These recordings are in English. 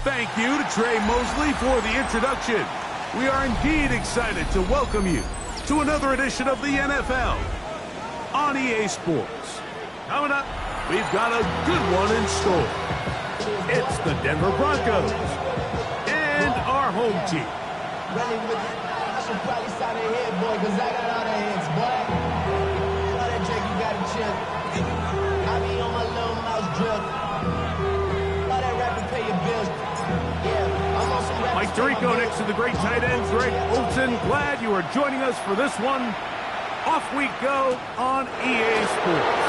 Thank you to Trey Mosley for the introduction. We are indeed excited to welcome you to another edition of the NFL on EA Sports. Coming up, we've got a good one in store. It's the Denver Broncos and our home team. I should probably sign a head, boy, because I got all the heads, boy. All that Drake, you got to chill. I be on my little mouse drill. All that rapping, pay your bills. Yeah, I'm on some rap. Mike Tirico next to the great tight end, Greg Olsen. Glad you are joining us for this one. Off we go on EA Sports.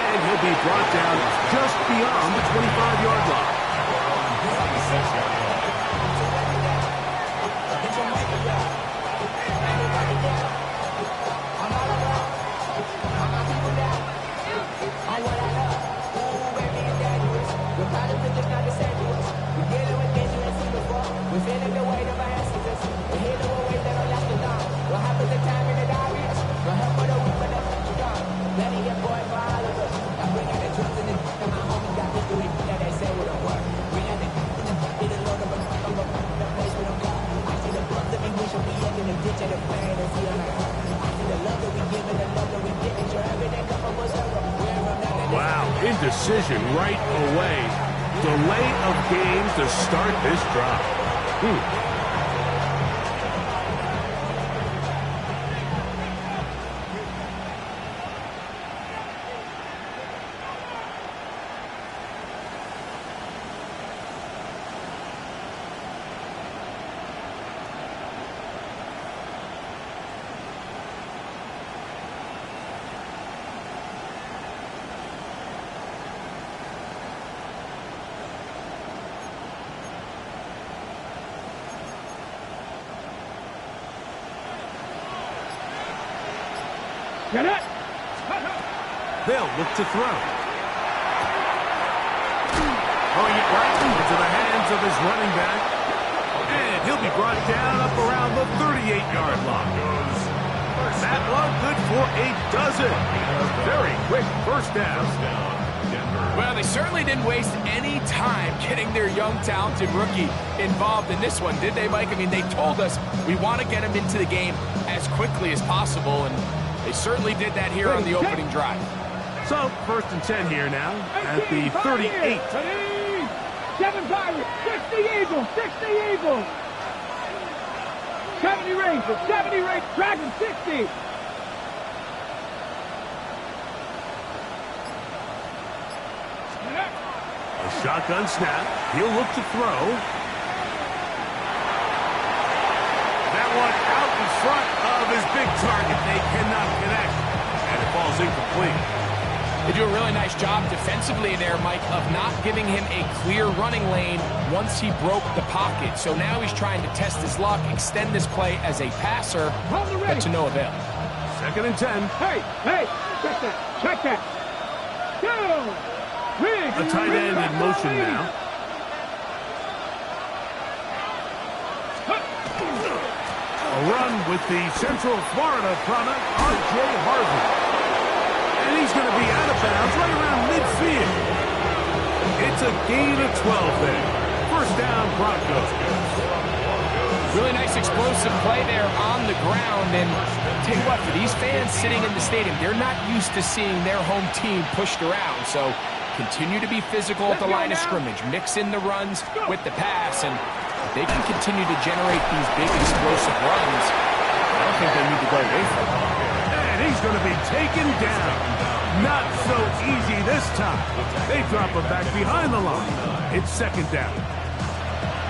And he'll be brought down just beyond the 25-yard line. Wow, indecision right away. Delay of game to start this drive. Get it! They'll look to throw. Throwing it right into the hands of his running back. And he'll be brought down up around the 38-yard line. That one good for a dozen. Very quick first down. Well, they certainly didn't waste any time getting their young, talented rookie involved in this one, did they, Mike? I mean, they told us we want to get him into the game as quickly as possible, and they certainly did that here on the opening drive. So, 1st and 10 here now at the 38. 7 Pirates, 60 Eagles, 60 Eagles. 70 Rangers, 70 Rangers, Dragons, 60. A shotgun snap. He'll look to throw. That one out in front of his big target. They cannot connect, and it falls incomplete. They do a really nice job defensively there, Mike, of not giving him a clear running lane once he broke the pocket. So now he's trying to test his luck, extend this play as a passer, but to no avail. 2nd and 10. Hey, check that, check that. Go! A tight end in motion now. A run with the Central Florida product, R.J. Harvey. And he's going to be out of bounds right around midfield. It's a gain of 12 there. First down, Broncos. Really nice explosive play there on the ground. And tell you what, for these fans sitting in the stadium, they're not used to seeing their home team pushed around. So continue to be physical at the line of scrimmage. Mix in the runs with the pass. And if they can continue to generate these big explosive runs, I don't think they need to go away from them. And he's going to be taken down. Not so easy this time. They drop him back behind the line. It's 2nd down.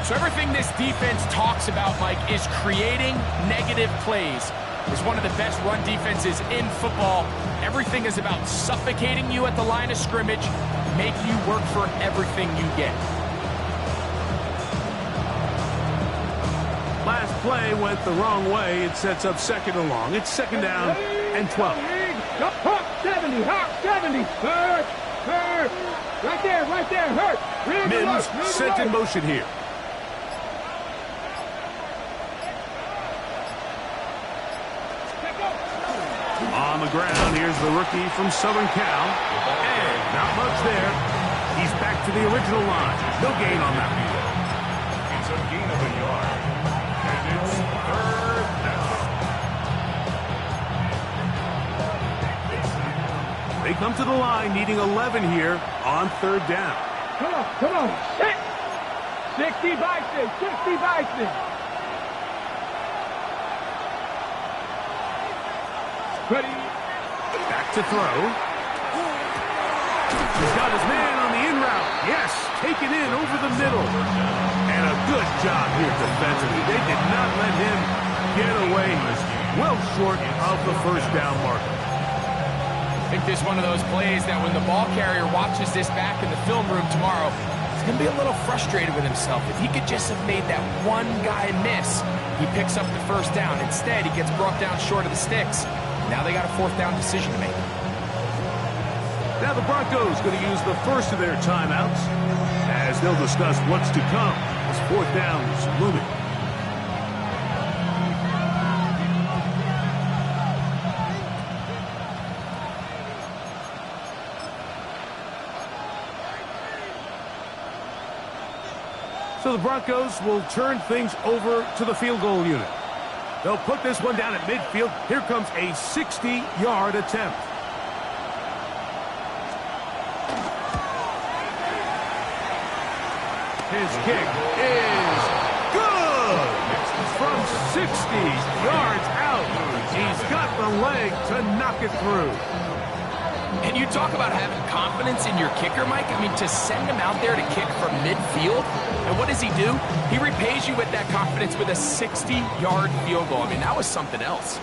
So everything this defense talks about, Mike, is creating negative plays. It's one of the best run defenses in football. Everything is about suffocating you at the line of scrimmage, make you work for everything you get. Last play went the wrong way. It sets up 2nd and long. It's 2nd down and 12. Hurt, 70, hurt, 70, hurt. Right there, hurt. Mims sent in motion here. On the ground, here's the rookie from Southern Cal. And not much there. He's back to the original line. No gain on that one. It's a gain of a yard. And it's third down. They come to the line needing 11 here on third down. Come on, sit! 60 Bison, 60 Bison! Ready? Back to throw. He's got his man on the in route. Yes, taken in over the middle. And a good job here defensively. They did not let him get away. Well short of the first down marker. I think this is one of those plays that when the ball carrier watches this back in the film room tomorrow, he's going to be a little frustrated with himself. If he could just have made that one guy miss, he picks up the first down. Instead, he gets brought down short of the sticks. Now they got a fourth down decision to make. Now the Broncos going to use the first of their timeouts as they'll discuss what's to come as fourth down is looming. So the Broncos will turn things over to the field goal unit. They'll put this one down at midfield. Here comes a 60-yard attempt. His kick is good! From 60 yards out. He's got the leg to knock it through. And you talk about having confidence in your kicker, Mike. I mean, to send him out there to kick from midfield, and what does he do? He repays you with that confidence with a 60-yard field goal. I mean, that was something else.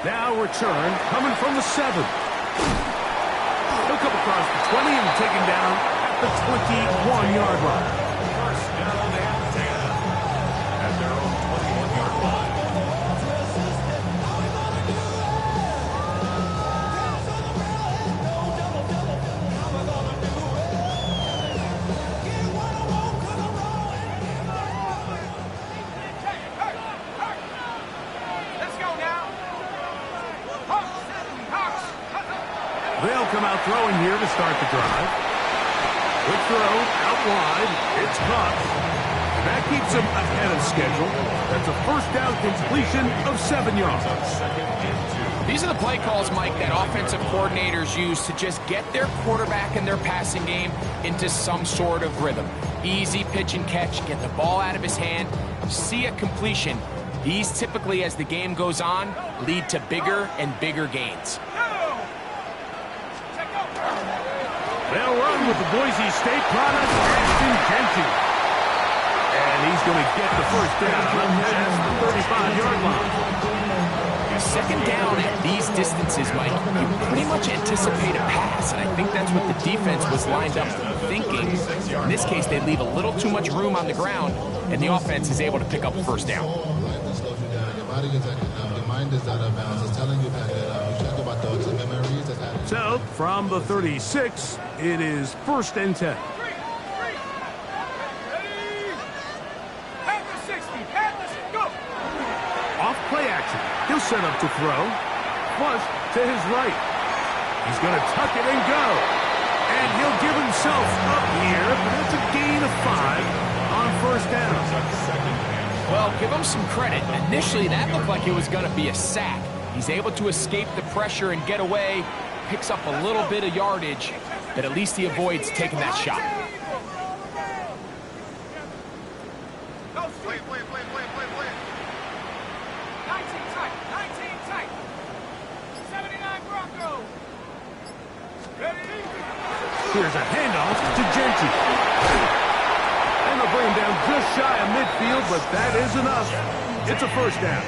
Now return coming from the 7. He'll come across the 20 and taken down at the 21-yard line. First down and 10 at their own 21-yard line. They'll come out throwing here to start the drive. Quick throw, out wide. It's caught. That keeps him ahead of schedule. That's a first down completion of 7 yards. These are the play calls, Mike, that offensive coordinators use to just get their quarterback and their passing game into some sort of rhythm. Easy pitch and catch, get the ball out of his hand, see a completion. These typically, as the game goes on, lead to bigger and bigger gains. They'll run with the Boise State product, Ashton Genty. And he's going to get the first down at the 35-yard line. Second down at these distances, Mike, you pretty much anticipate a pass, and I think that's what the defense was lined up thinking. In this case, they leave a little too much room on the ground, and the offense is able to pick up a first down. So, from the 36, it is first and 10. Off play action. He'll set up to throw. Flush to his right. He's going to tuck it and go. And he'll give himself up here, but that's a gain of 5 on first down. Well, give him some credit. Initially, that looked like it was going to be a sack. He's able to escape the pressure and get away. Picks up a little bit of yardage, but at least he avoids taking that shot. Play. 19 tight. 79 Broncos. Ready? Here's a handoff to Genty. And they'll bring him down just shy of midfield, but that is enough. It's a first down.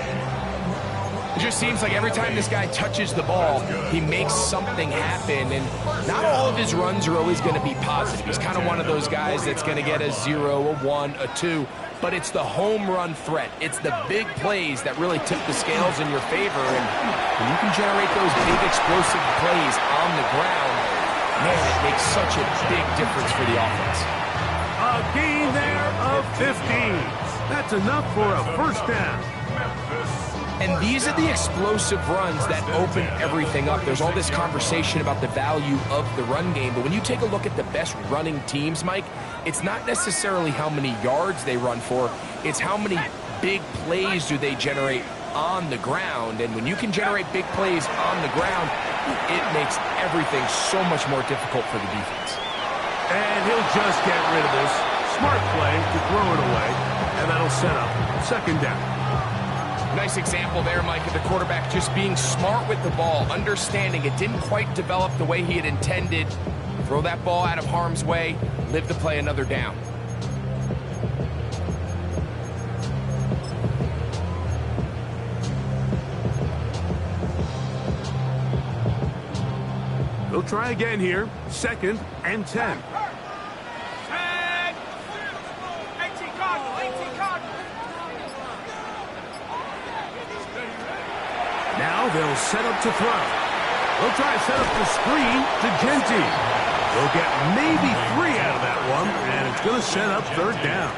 It just seems like every time this guy touches the ball, he makes something happen, and not all of his runs are always going to be positive. He's kind of one of those guys that's going to get a 0, a 1, a 2, but it's the home run threat. It's the big plays that really tip the scales in your favor, and when you can generate those big explosive plays on the ground, man, it makes such a big difference for the offense. A gain there of 15. That's enough for a first down. And these are the explosive runs that open everything up. There's all this conversation about the value of the run game, but when you take a look at the best running teams, Mike, it's not necessarily how many yards they run for, it's how many big plays do they generate on the ground. And when you can generate big plays on the ground, it makes everything so much more difficult for the defense. And he'll just get rid of this. Smart play to throw it away, and that'll set up second down. Nice example there, Mike, of the quarterback just being smart with the ball, understanding it didn't quite develop the way he had intended. Throw that ball out of harm's way, live to play another down. They'll try again here. 2nd and 10. Now they'll set up to throw. They'll try to set up the screen to Genty. They'll get maybe 3 out of that one, and it's going to set up 3rd down.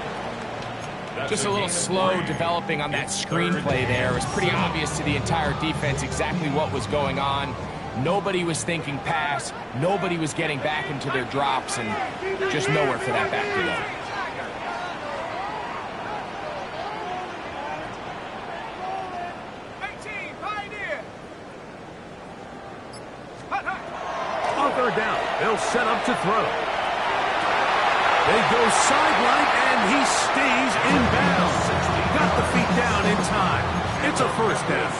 Just a little slow developing on that screenplay there. It was pretty obvious to the entire defense exactly what was going on. Nobody was thinking pass. Nobody was getting back into their drops, and just nowhere for that back to go. On 3rd down, they'll set up to throw. They go sideline, and he stays in bounds. Got the feet down in time. It's a 1st down.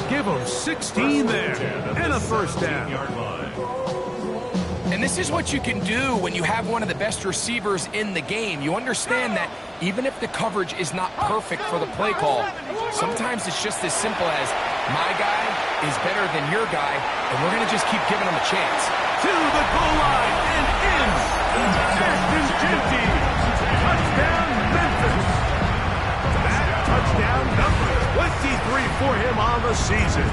Give them 16 there, and a 1st down. And this is what you can do when you have one of the best receivers in the game. You understand that even if the coverage is not perfect for the play call, sometimes it's just as simple as my guy is better than your guy, and we're going to just keep giving him a chance. To the goal line and in. Ashton Genty. Touchdown, Memphis. That touchdown number 23 for him on the season.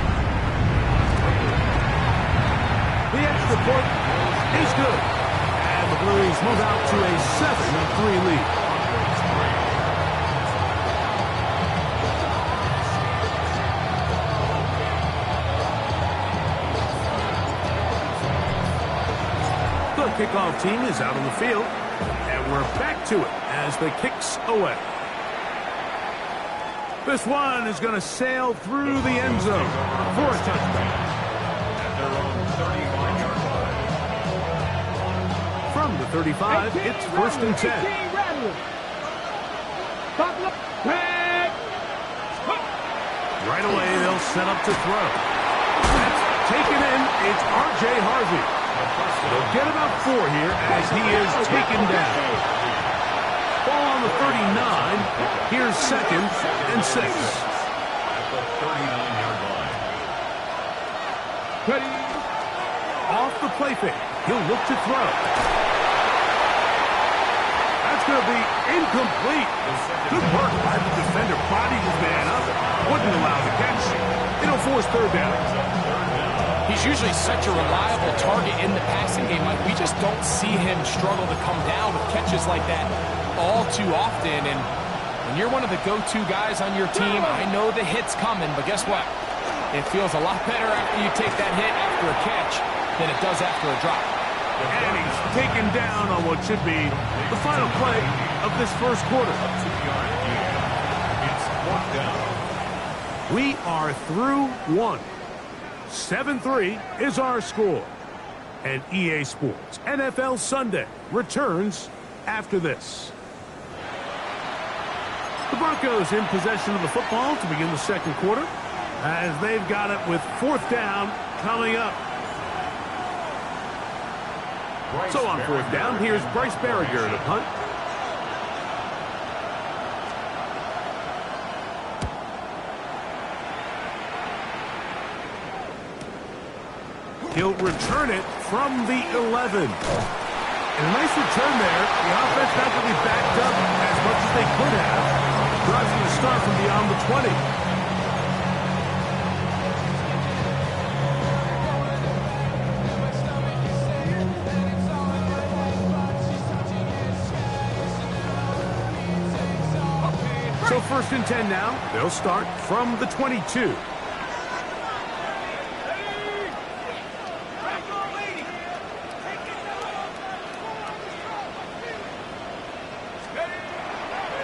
The extra point is good. And the Blues move out to a 7-3 lead. The kickoff team is out on the field, and we're back to it as the kicks away. This one is going to sail through the end zone for a touchdown. At their own 35-yard line. From the 35, it's 1st and 10. Right away, they'll set up to throw. That's taken in. It's R.J. Harvey. They'll get about 4 here as he is taken down. Ball on the 39. Here's 2nd and 6. At the 39-yard line. Ready. Off the play fake. He'll look to throw. That's going to be incomplete. Good work by the defender. Bodied his man up. Wouldn't allow the catch. It'll force 3rd down. He's usually such a reliable target in the passing game. Like, we just don't see him struggle to come down with catches like that all too often. And when you're one of the go-to guys on your team, I know the hit's coming, but guess what? It feels a lot better after you take that hit after a catch than it does after a drop. And he's taken down on what should be the final play of this 1st quarter. It's 4th down. We are through 1. 7-3 is our score. And EA Sports NFL Sunday returns after this. The Broncos in possession of the football to begin the 2nd quarter as they've got it with 4th down coming up. So on 4th down, here's Bryce Berriger to punt. He'll return it from the 11. And a nice return there. The offense not going to be backed up as much as they could have. Drive's going to start from beyond the 20. So first and 10 now. They'll start from the 22.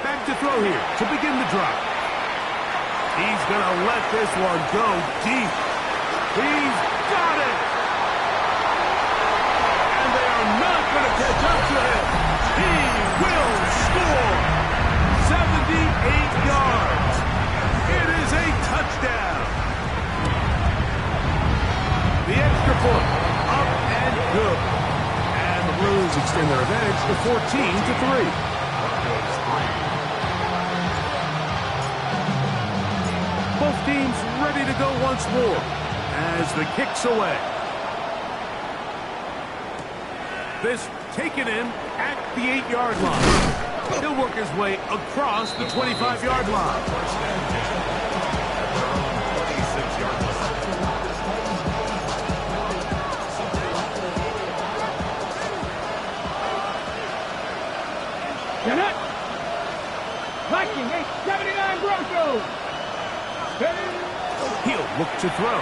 Back to throw here to begin the drive. He's going to let this one go deep. He's got it. And they are not going to catch up to him. He will score. 78 yards. It is a touchdown. The extra point, up and good. And the Blues extend their advantage to 14-3. Both teams ready to go once more as the kick's away. This taken in at the 8-yard line. He'll work his way across the 25-yard line. Get it! Viking 879 Broncos! He'll look to throw.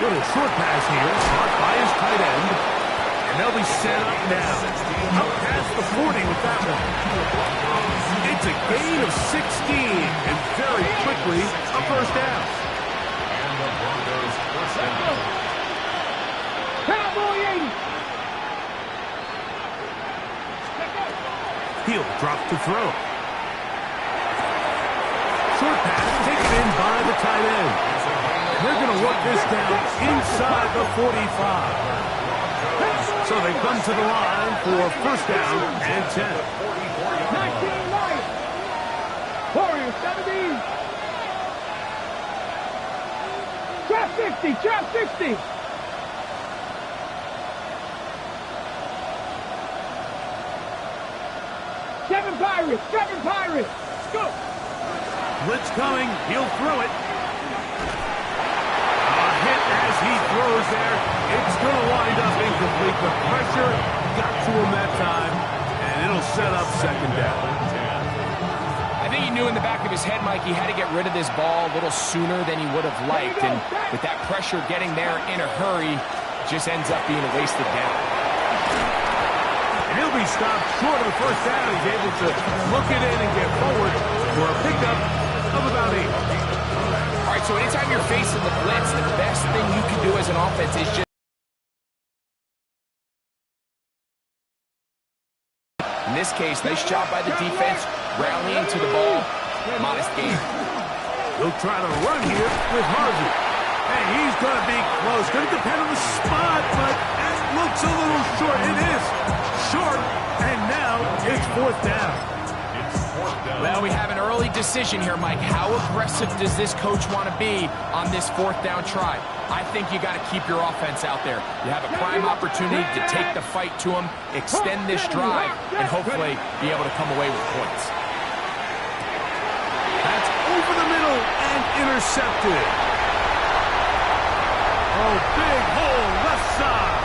Little short pass here, caught by his tight end. And they'll be set up now. Up past the 40 with that one. It's a gain of 16, and very quickly a first down. And the Broncos first down. Cowboy 80! He'll drop to throw. Short pass taken in by the tight end. They're going to work this down inside the 45. So they come to the line for first down and 10. 19 Lions! Warriors 17! Trap 60! Trap 60! Seven Pirates! Go! Blitz coming. He'll throw it. A hit as he throws there. It's going to wind up incomplete. The pressure got to him that time, and it'll set up second down. I think he knew in the back of his head, Mike, he had to get rid of this ball a little sooner than he would have liked. And with that pressure getting there in a hurry, just ends up being a wasted down. And he'll be stopped short of the first down. He's able to look it in and get forward for a pickup of about 8. All right, so anytime you're facing the blitz, the best thing you can do as an offense is just... In this case, nice job by the defense, rallying to the ball. Modest gain. He'll try to run here with Harvey. And he's going to be close. Going to depend on the spot, but it looks a little short. It is short, and now it's fourth down. Well, we have an early decision here, Mike. How aggressive does this coach want to be on this fourth down try? I think you got to keep your offense out there. You have a prime opportunity to take the fight to them, extend this drive, and hopefully be able to come away with points. That's over the middle and intercepted. Oh, big hole left side.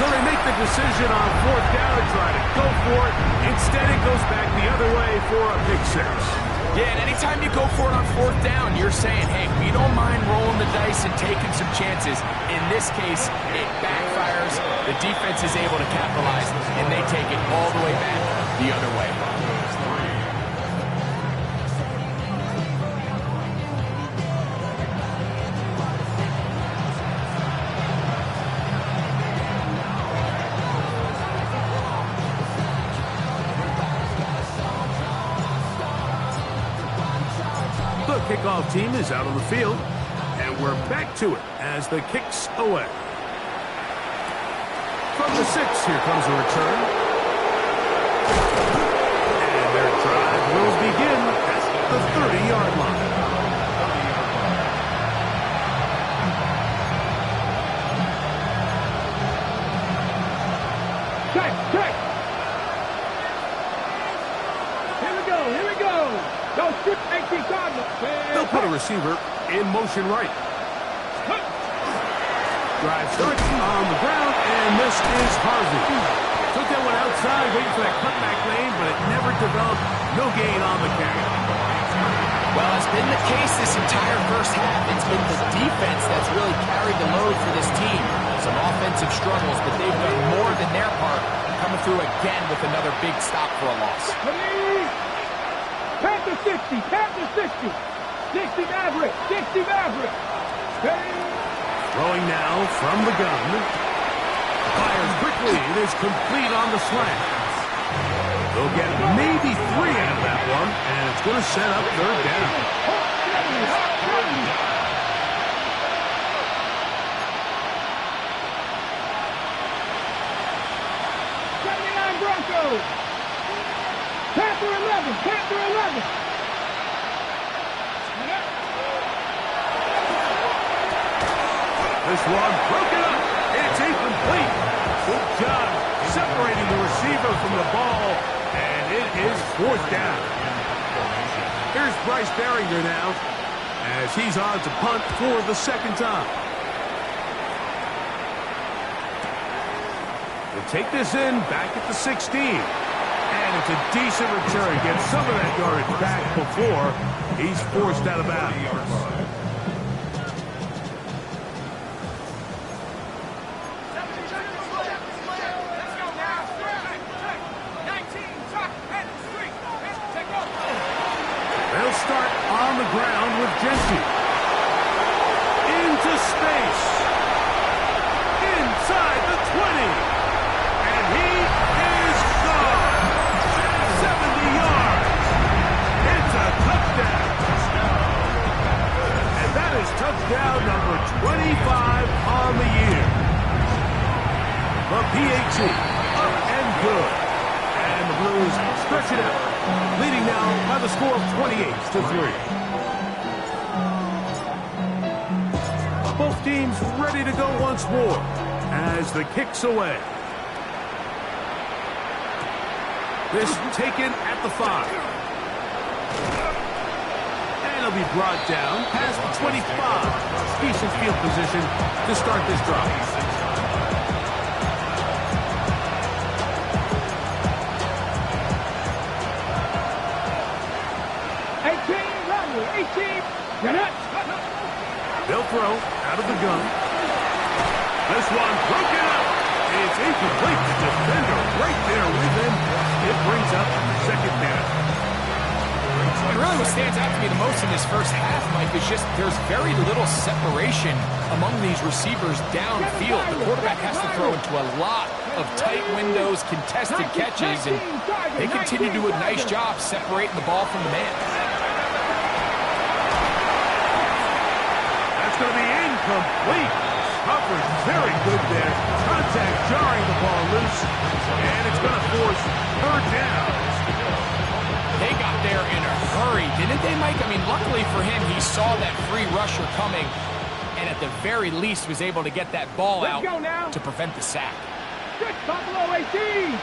So they make the decision on fourth down to try to go for it. Instead, it goes back the other way for a pick six. Yeah, and anytime you go for it on fourth down, you're saying, hey, we don't mind rolling the dice and taking some chances. In this case, it backfires. The defense is able to capitalize, and they take it all the way back the other way. The kickoff team is out on the field, and we're back to it as the kick's away. From the 6, here comes a return. And their drive will begin at the 30-yard line. Check! Here we go! Don't shoot 18 Cardinals! They'll put a receiver in motion right. Drive starts on the ground, and this is Harvey. outside, waiting for that cutback lane, but it never developed. No gain on the carry. Well, it's been the case this entire first half. It's been the defense that's really carried the load for this team. Some offensive struggles, but they've done more than their part, coming through again with another big stop for a loss. Panther 60, Panther 60. 60 Maverick, 60 Maverick. Throwing now from the gun. Fires quickly. It is complete on the slant. They'll get maybe 3 out of that one, and it's going to set up third down. Broncos. Panther 11, Panther 11. This one broken up. It's incomplete. Good job separating the receiver from the ball, and it is fourth down. Here's Bryce Berringer now, as he's on to punt for the second time. We'll take this in back at the 16. And it's a decent return. Gets some of that yardage back before he's forced out of bounds. They'll start on the ground with Genty. Into space. Inside the 20. And he is gone. 70 yards. It's a touchdown. And that is touchdown number 25 on the year. The PAT up and good. And the Blues stretch it out, leading now by the score of 28-3. Both teams ready to go once more as the kick's away. This taken at the 5. And it'll be brought down past the 25. Decent field position to start this drive. They'll throw out of the gun. This one broken up. It's incomplete. The defender right there with him. It brings up second down. And really what stands out to me the most in this first half, Mike, is just there's very little separation among these receivers downfield. The quarterback has to throw into a lot of tight windows, contested catches, and they continue to do a nice job separating the ball from the man. Going to be incomplete. Coverage very good there. Contact jarring the ball loose. And it's going to force third down. They got there in a hurry, didn't they, Mike? I mean, luckily for him, he saw that free rusher coming and at the very least was able to get that ball out to prevent the sack. Buffalo 18.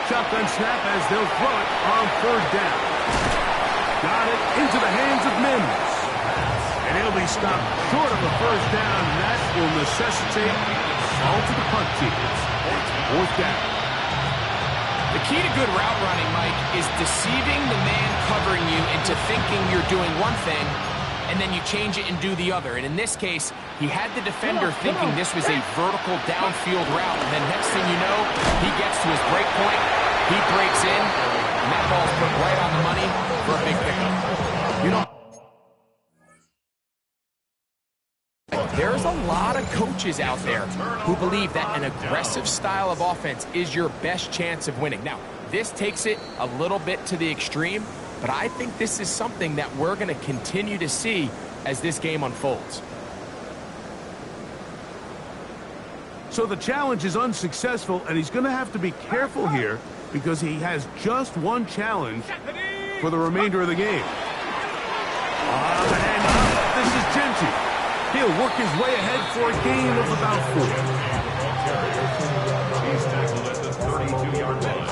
Shotgun snap as they'll throw it on third down. Got it into the hands of Mims. And he'll be stopped short of a first down, and that will necessitate all to the punt team. Fourth down. The key to good route running, Mike, is deceiving the man covering you into thinking you're doing one thing, and then you change it and do the other. And in this case, he had the defender thinking this was a vertical downfield route, and then next thing you know, he gets to his break point, he breaks in, and that ball's put right on the money for a big pickup. You know, there's a lot of coaches out there who believe that an aggressive style of offense is your best chance of winning. Now, this takes it a little bit to the extreme, but I think this is something that we're going to continue to see as this game unfolds. so the challenge is unsuccessful, and he's going to have to be careful here because he has just one challenge for the remainder of the game. On the handoff, this is Genty. He'll work his way ahead for a gain of about 4. He's tackled at the 32-yard line.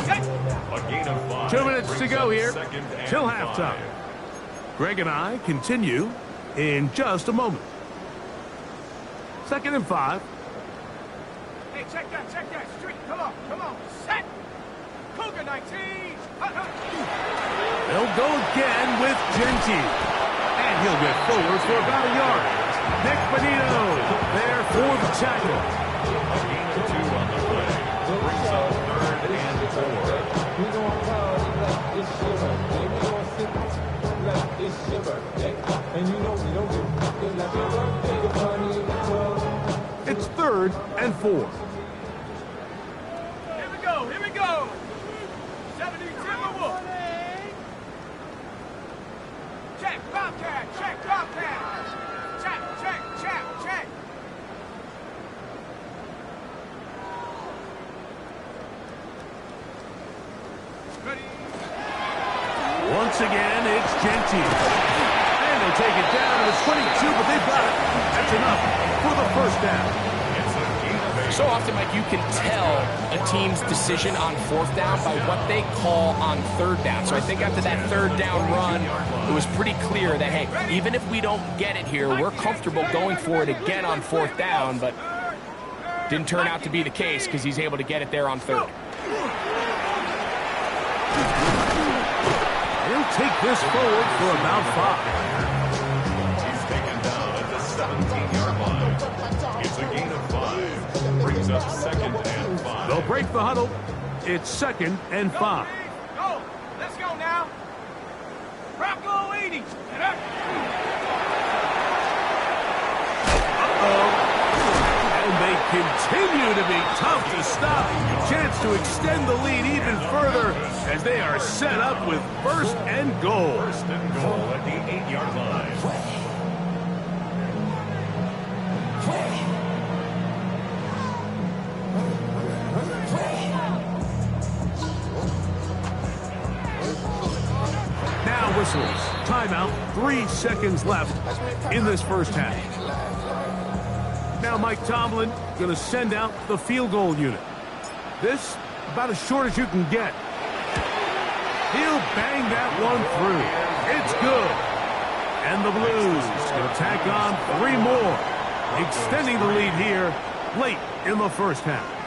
A gain of 5. 2 minutes to go here till halftime. Greg and I continue in just a moment. 2nd and 5. check that. Street, come on. Set. Cougar 19. They'll go again with Genty. And he'll get forward for about a yard. Nick Bonito there for the tackle. A gain of 2 on the play. Brings up 3rd and 4. It's 3rd and 4. Here we go. 70 Timberwolf. Check, Bobcat. Check. Ready? Once again, it's Genty. And they'll take it down to the 22, but they've got it. That's enough for the first down. So often, Mike, you can tell a team's decision on 4th down by what they call on 3rd down. So I think after that 3rd down run, it was pretty clear that, hey, even if we don't get it here, we're comfortable going for it again on 4th down, but didn't turn out to be the case because he's able to get it there on 3rd. He'll take this forward for about 5. He's taken down at the 17-yard line. It's a gain of 5. Brings up 2nd and 5. They'll break the huddle. It's 2nd and 5. Go. Let's go now. Bronco 80. And they continue to be tough to stop. Chance to extend the lead even further as they are set up with 1st and goal. 1st and goal at the 8-yard line. Now whistles. Timeout. 3 seconds left in this first half. Now Mike Tomlin going to send out the field goal unit. This about as short as you can get. He'll bang that one through. It's good. And the Blues going to tack on 3 more, extending the lead here late in the first half.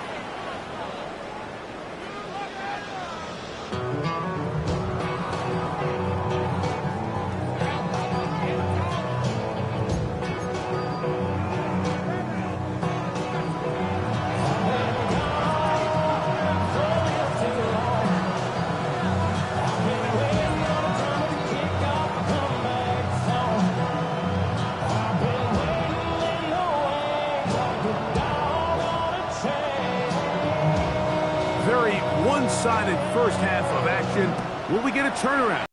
Very one-sided first half of action. Will we get a turnaround?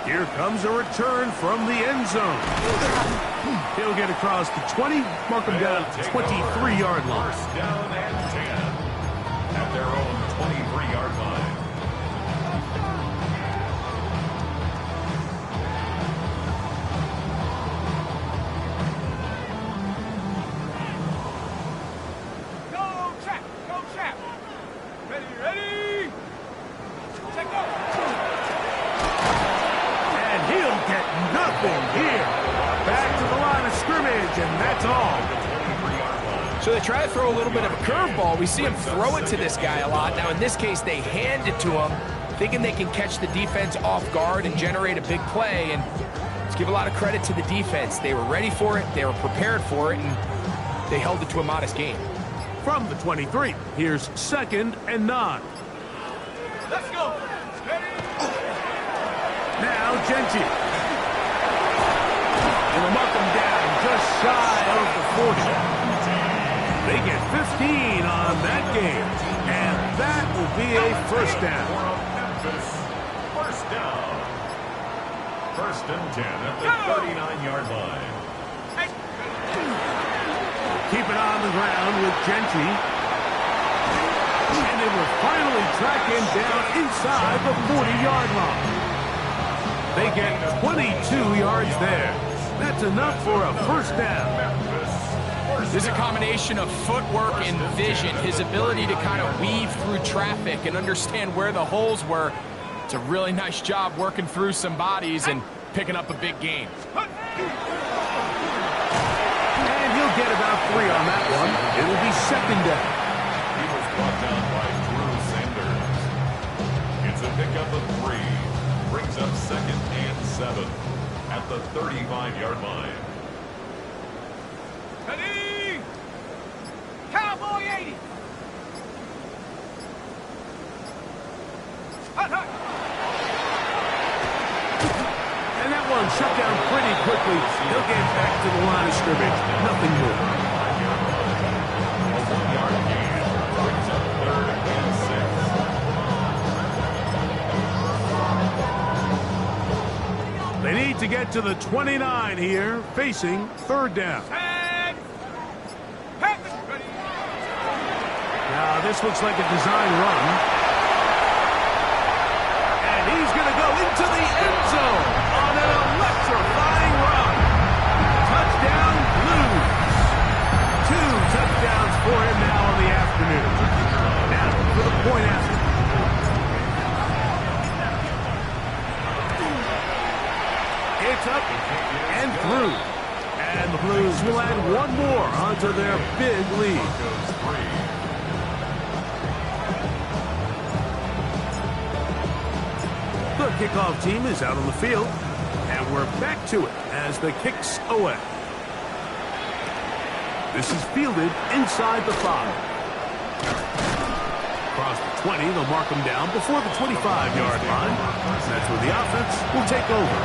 Here comes a return from the end zone. He'll get across the 20, mark him down at the 23-yard line. 1st down and 10 at their own 23-yard line. Go trap. Ready. Check go. And he'll get nothing here. Back to the line of scrimmage, and that's all. So they try to throw a little bit of a curveball. We see him throw it to this guy a lot. Now, in this case, they hand it to him, thinking they can catch the defense off guard and generate a big play. And let's give a lot of credit to the defense. They were ready for it, they were prepared for it, and they held it to a modest game. From the 23, here's 2nd and 9. Let's go. Ready. Now Genty. And they'll mark him down just shy of the 40. They get 15 on that game, and that will be a first down. First down. 1st and 10 at the 39-yard line. Keep it on the ground with Genty. And they will finally track him down inside the 40-yard line. They get 22 yards there. That's enough for a first down. This is a combination of footwork and vision, his ability to kind of weave through traffic and understand where the holes were. It's a really nice job working through some bodies and picking up a big gain. And he'll get one. It'll be second down. He was brought down by Drew Sanders. It's a pickup of 3. Brings up 2nd and 7 at the 35-yard line. Ready? Cowboy 80. Hot, hot. And that one shut down pretty quickly. He'll get back to the line of scrimmage. Nothing more. A 1-yard gain brings up 3rd and 6. They need to get to the 29 here, facing 3rd down. And pass. Ready? Now, this looks like a design run. And he's going to go into the end zone on an electrifying run. Touchdown, Blues. 2 touchdowns for him now in the afternoon. Now, for the point after. It's up and through. And the Blues will add one more onto their big lead. Broncos 3. The kickoff team is out on the field, and we're back to it as the kick's away. This is fielded inside the 5. Across the 20, they'll mark them down before the 25-yard line. And that's where the offense will take over.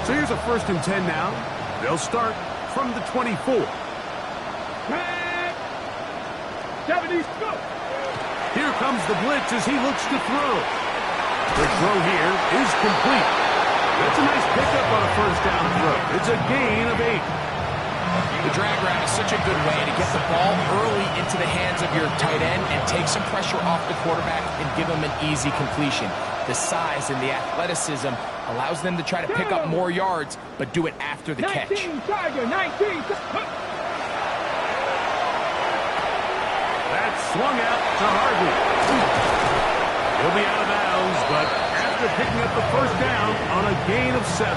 So here's a 1st and 10 now. They'll start from the 24. Red. 70s. Go. Here comes the blitz as he looks to throw. The throw here is complete. That's a nice pickup on a 1st down throw. It's a gain of 8. The drag route is such a good way to get the ball early into the hands of your tight end and take some pressure off the quarterback and give him an easy completion. The size and the athleticism allows them to try to pick up more yards, but do it after the catch. 19, Tiger, 19. That's swung out to Harvey. He'll be out of bounds, but after picking up the 1st down on a gain of 7.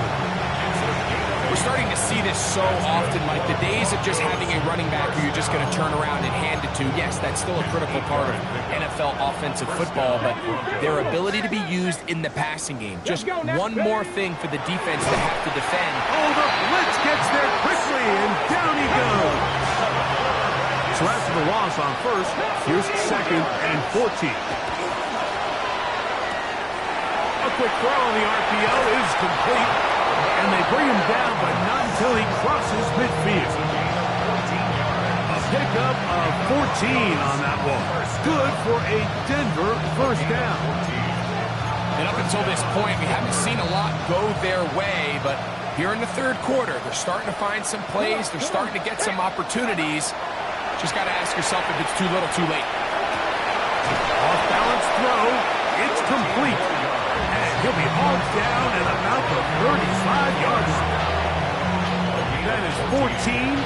We're starting to see this so often, Mike. The days of just having a running back who you're just going to turn around and hand it to, yes, that's still a critical part of NFL offensive football, but their ability to be used in the passing game. Just one more thing for the defense to have to defend. Oh, the blitz gets there quickly, and down he goes. So after the loss on 1st, here's 2nd and 14. A quick throw on the RPO is complete. And they bring him down, but not until he crosses midfield. A pickup of 14 on that one. Good for a Denver 1st down. And up until this point, we haven't seen a lot go their way, but here in the 3rd quarter, they're starting to find some plays. They're starting to get some opportunities. Just got to ask yourself if it's too little, too late. Off-balance throw. It's complete. And he'll be hauled down at about the 35-yard line. That is 14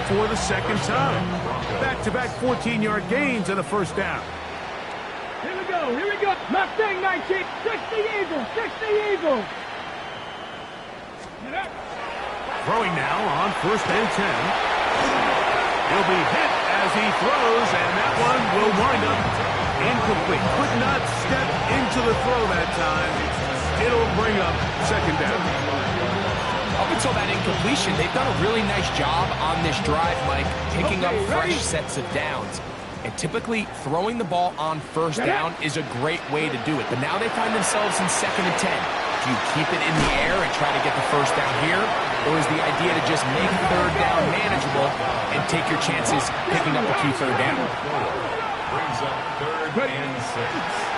for the 2nd time. Back-to-back 14-yard gains and a 1st down. Here we go, here we go. Mustang 19, 60 Eagles, 60 Eagles. Get up. Throwing now on 1st and 10. He'll be hit as he throws, and that one will wind up incomplete. Could not step into the throw that time. It'll bring up 2nd down. Up until that incompletion, they've done a really nice job on this drive, Mike, picking up fresh sets of downs. And typically, throwing the ball on 1st down is a great way to do it. But now they find themselves in 2nd and 10. Do you keep it in the air and try to get the 1st down here? Or is the idea to just make 3rd down manageable and take your chances picking up a key 3rd down? Brings up 3rd and 6.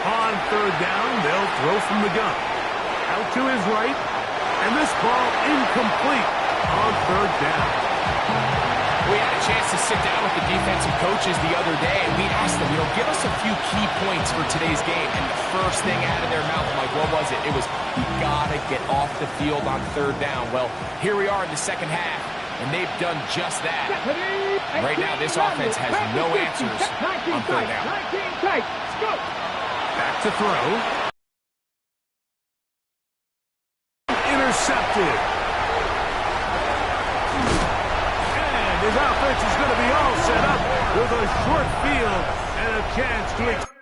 On 3rd down, they'll throw from the gun. Out to his right, and this ball incomplete on 3rd down. We had a chance to sit down with the defensive coaches the other day, and we asked them, give us a few key points for today's game. And the first thing out of their mouth, Mike, what was it? It was, we got to get off the field on 3rd down. Well, here we are in the 2nd half. and they've done just that. Right now, this offense has no answers on third down. 19 tight. Let's go. Back to throw. Intercepted. And his offense is going to be all set up with a short field and a chance to